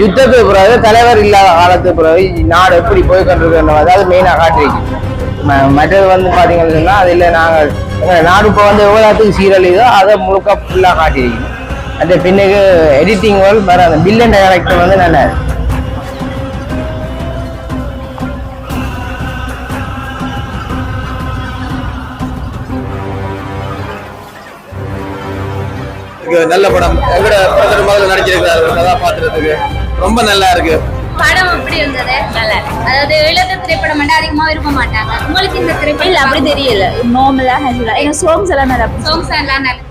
யுத்தத்துக்கு பிறகு தலைவர் இல்லாத காலத்துக்கு பிறகு நாடு எப்படி போய் கொண்டிருக்கின்ற அதாவது மெயினாக காட்டிருக்கு. மற்றது வந்து பார்த்தீங்கன்னு சொன்னால் அதில் நாங்கள் எங்கள் நாடு இப்போ வந்து எவ்வளோத்துக்கு சீரழிதோ அதை முழுக்க ஃபுல்லாக காட்டியிருக்கணும். அந்த பின்னுக்கு எடிட்டிங் வேறு அந்த பில்லன் டைரக்டர் வந்து நல்லா நல்ல படம். எங்கட பிரதர் முதல்ல நடிச்சிருக்காரு கதாபாத்திரத்துக்கு ரொம்ப நல்லா இருக்கு. படம் எப்படி இருந்தது? நல்லா இருக்கு. அதாவது எழுத திரைப்படம் அதிகமா விரும்ப மாட்டாங்க. உங்களுக்கு இந்த திரைப்படம் இல்ல அப்படி தெரியல. நார்மலா ஹேண்டில். எங்க சாங்ஸ் எல்லாம் நல்லா இருக்கு. சாங்ஸ் எல்லாம் நல்லா.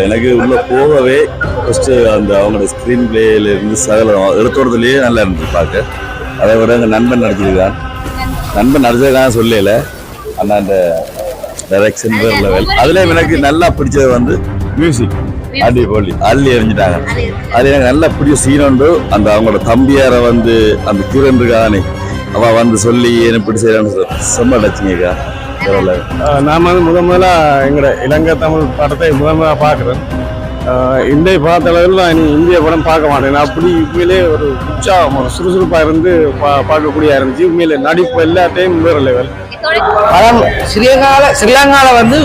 எனக்கு உள்ள போகவே ஃபர்ஸ்ட் அந்த அவங்களோட ஸ்கிரீன் பிளேல இருந்து சகலம் எடுத்துறதுலயே நல்லா இருந்துச்சு பார்க்க. அதை விட எங்க நண்பன் நடிச்சிருக்கான். நண்பன் நடிச்சதுக்காக சொல்லல, ஆனால் அந்த டைரக்ஷன் லெவல் அதுல எனக்கு நல்லா பிடிச்சது வந்து மியூசிக். அடிப்பொலி அள்ளி எறிஞ்சிட்டாங்க. அது எனக்கு நல்லா பிடிச்ச சீன் உண்டு. அந்த அவங்களோட தம்பியார வந்து அந்த கிரண் இருக்கானே அவ வந்து சொல்லி என்ன பிடிச்ச செம்ம டச்சுங்கக்கா. நான் வந்து முதல்ல எங்களோட இலங்கை தமிழ் படத்தை முதல்ல பார்க்குறேன். இந்திய பார்த்த அளவில் நான் இந்திய படம் பார்க்க மாட்டேன். அப்படி உண்மையிலே ஒரு உற்சாகம் சுறுசுறுப்பாக இருந்து பார்க்கக்கூடிய இருந்துச்சு. உண்மையிலே நடிப்பு எல்லாத்தையும் வேறு லெவல். படம் ஸ்ரீலங்கால வந்து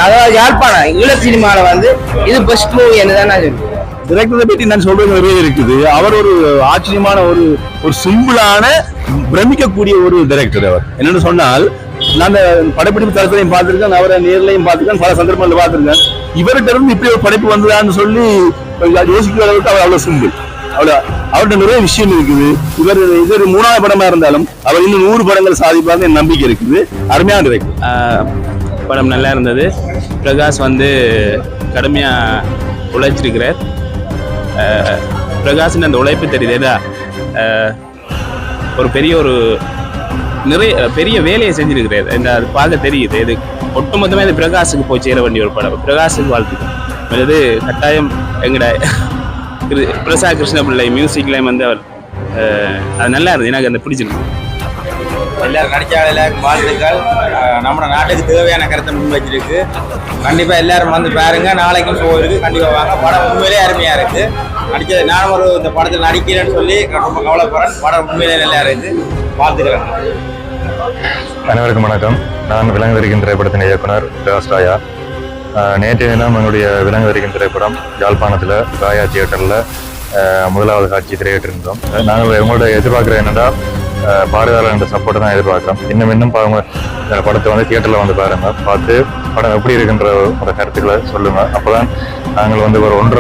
அதாவது யாழ்ப்பாணம் ஈழ சினிமால வந்து இது பெஸ்ட் மூவி என்னதான் நான் சொல்லுவேன். டிரெக்டரை பற்றி நான் சொல்றது நிறைய இருக்குது. அவர் ஒரு ஆச்சரியமான ஒரு சிம்பிளான பிரமிக்கக்கூடிய ஒரு டைரக்டர். அவர் என்னன்னு சொன்னால், நான் படப்பிடிப்பு தளத்திலையும் பார்த்திருக்கேன், அவரை நேர்லையும் பார்த்திருக்கேன், பல சந்தர்ப்பங்கள் பார்த்திருக்கேன். இவர்கிட்ட இருந்து இப்படி ஒரு படைப்பு வந்ததான்னு சொல்லி யோசிக்கிற அளவுக்கு அவர் அவ்வளவு சிம்பிள். அவர்கிட்ட நிறைய விஷயம் இருக்குது. இவர் 3வது படமா இருந்தாலும் அவர் இன்னும் 100 படங்கள் சாதிப்பாங்க என் நம்பிக்கை இருக்குது. அருமையான டைரக்டர். படம் நல்லா இருந்தது. பிரகாஷ் வந்து கடுமையா உழைச்சிருக்கிறார். பிரகாஷின் அந்த உழைப்பு தெரியுதா, ஒரு பெரிய வேலையை செஞ்சிருக்கிறார். அது பார்க்க தெரியுது. இது ஒட்டுமொத்தமாக இது பிரகாஷுக்கு போய் சேர வேண்டிய ஒரு படம். பிரகாஷுக்கு வாழ்த்துக்கள். இது கட்டாயம் எங்கட பிரசாத் கிருஷ்ணபிள்ளை மியூசிக்லையும் வந்து அவர் அது நல்லா இருந்தது. எனக்கு அந்த பிடிச்சிருக்கு. எல்லாரும் நடிச்சாலும் எல்லாருக்கும் வாழ்த்துக்கள். நம்ம நாட்டுக்கு தேவையான கருத்தை முன் வச்சிருக்கு. கண்டிப்பா எல்லாரும் வந்து பாருங்க. நாளைக்கும் ஷோ இருக்கு, கண்டிப்பா வாங்க. படம் உண்மையிலே அருமையா இருக்கு. நடிச்சது நானும் இந்த படத்தில் நடிக்கிறேன்னு சொல்லி ரொம்ப கவலைப்படுறேன். படம் உண்மையிலே நல்லா இருக்கு. வாழ்த்துக்கிறேன். அனைவருக்கும் வணக்கம். நான் விலங்குவரிக்கும் திரைப்படத்தின் இயக்குனர் பிரகாஷ் ராயா. நேற்றைய தினம் எங்களுடைய விலங்குவரிக்கும் திரைப்படம் யாழ்ப்பாணத்தில் ராயா தியேட்டரில் 1வது காட்சி திரையிட்டிருந்தோம். நாங்கள் எங்களோட எதிர்பார்க்குற என்னென்னா பார்வையாளர் என்ற சப்போர்ட்டை தான் எதிர்பார்க்குறோம். இன்னும் படத்தை வந்து தியேட்டரில் வந்து பாருங்கள், பார்த்து படம் எப்படி இருக்குன்ற ஒரு கருத்துக்களை சொல்லுங்கள். அப்போ தான் நாங்கள் வந்து ஒரு 1